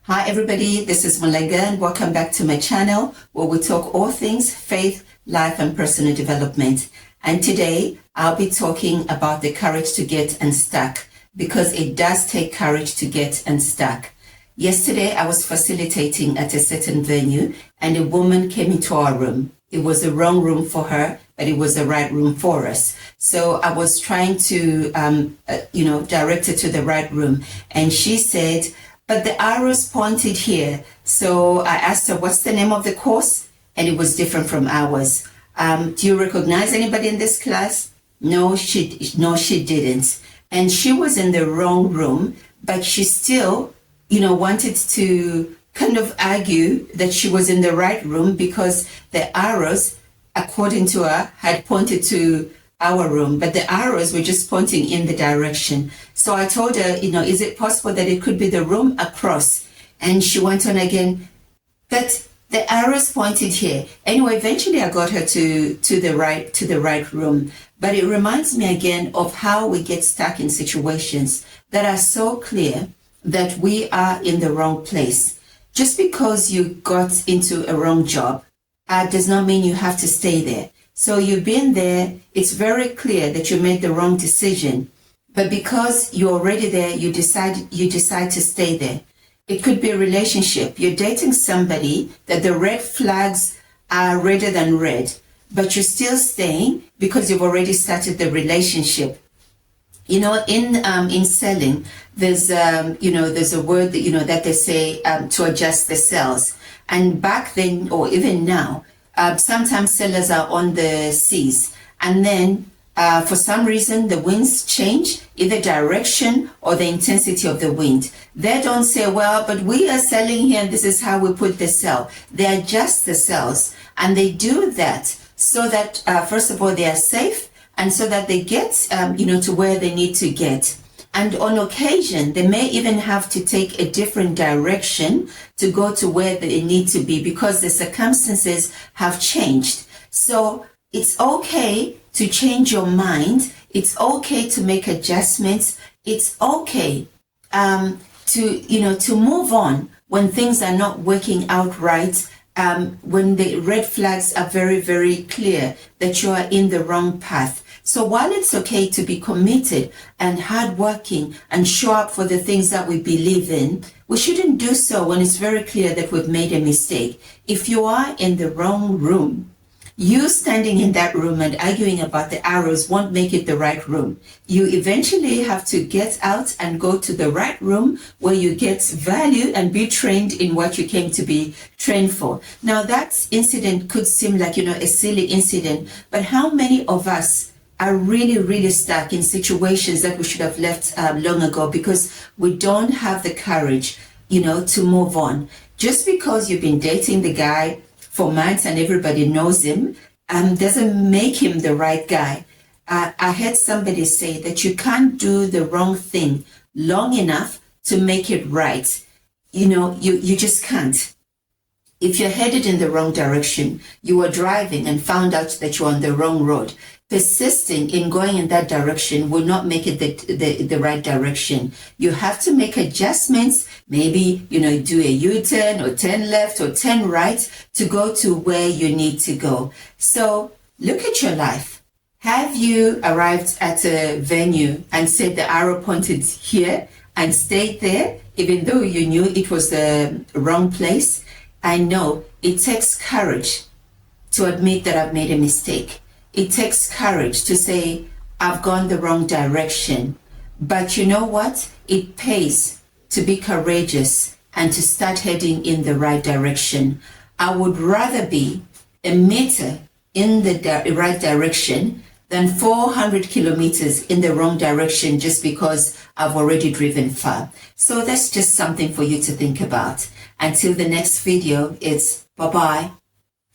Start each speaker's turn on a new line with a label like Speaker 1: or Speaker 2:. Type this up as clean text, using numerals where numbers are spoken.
Speaker 1: Hi everybody, this is Mulenga and welcome back to my channel where we talk all things faith, life and personal development. And today I'll be talking about the courage to get unstuck, because it does take courage to get unstuck. Yesterday I was facilitating at a certain venue and a woman came into our room. It was the wrong room for her, but it was the right room for us. So I was trying to, direct her to the right room. And she said, but the arrows pointed here. So I asked her, what's the name of the course? And it was different from ours. Do you recognize anybody in this class? No, she didn't. And she was in the wrong room, but she still, wanted to kind of argue that she was in the right room because the arrows, according to her, had pointed to our room, but the arrows were just pointing in the direction. So I told her, is it possible that it could be the room across? And she went on again, but the arrows pointed here. Anyway, eventually I got her to the right room. But it reminds me again of how we get stuck in situations that are so clear that we are in the wrong place. Just because you got into a wrong job does not mean you have to stay there. So you've been there, it's very clear that you made the wrong decision, but because you're already there, you decide to stay there. It could be a relationship. You're dating somebody that the red flags are redder than red, but you're still staying because you've already started the relationship. In selling, there's a word that that they say to adjust the sales. And back then, or even now, sometimes sellers are on the seas, and then for some reason the winds change, either direction or the intensity of the wind. They don't say, well, but we are selling here and this is how we put the sell. They adjust the sells, and they do that so that first of all they are safe, and so that they get to where they need to get. And on occasion, they may even have to take a different direction to go to where they need to be because the circumstances have changed. So it's okay to change your mind. It's okay to make adjustments. It's okay to move on when things are not working out right. When the red flags are very, very clear that you are in the wrong path. So while it's okay to be committed and hardworking and show up for the things that we believe in, we shouldn't do so when it's very clear that we've made a mistake. If you are in the wrong room, you standing in that room and arguing about the arrows won't make it the right room. You eventually have to get out and go to the right room where you get value and be trained in what you came to be trained for. Now that incident could seem like, a silly incident, but how many of us are really, really stuck in situations that we should have left long ago because we don't have the courage, to move on. Just because you've been dating the guy for months and everybody knows him, doesn't make him the right guy. I heard somebody say that you can't do the wrong thing long enough to make it right. You just can't. If you're headed in the wrong direction, you were driving and found out that you're on the wrong road, persisting in going in that direction will not make it the right direction. You have to make adjustments, maybe, do a U-turn or turn left or turn right to go to where you need to go. So look at your life. Have you arrived at a venue and said the arrow pointed here and stayed there, even though you knew it was the wrong place? I know it takes courage to admit that I've made a mistake. It takes courage to say, I've gone the wrong direction. But you know what? It pays to be courageous and to start heading in the right direction. I would rather be a meter in the right direction than 400 kilometers in the wrong direction just because I've already driven far. So that's just something for you to think about. Until the next video, it's bye-bye.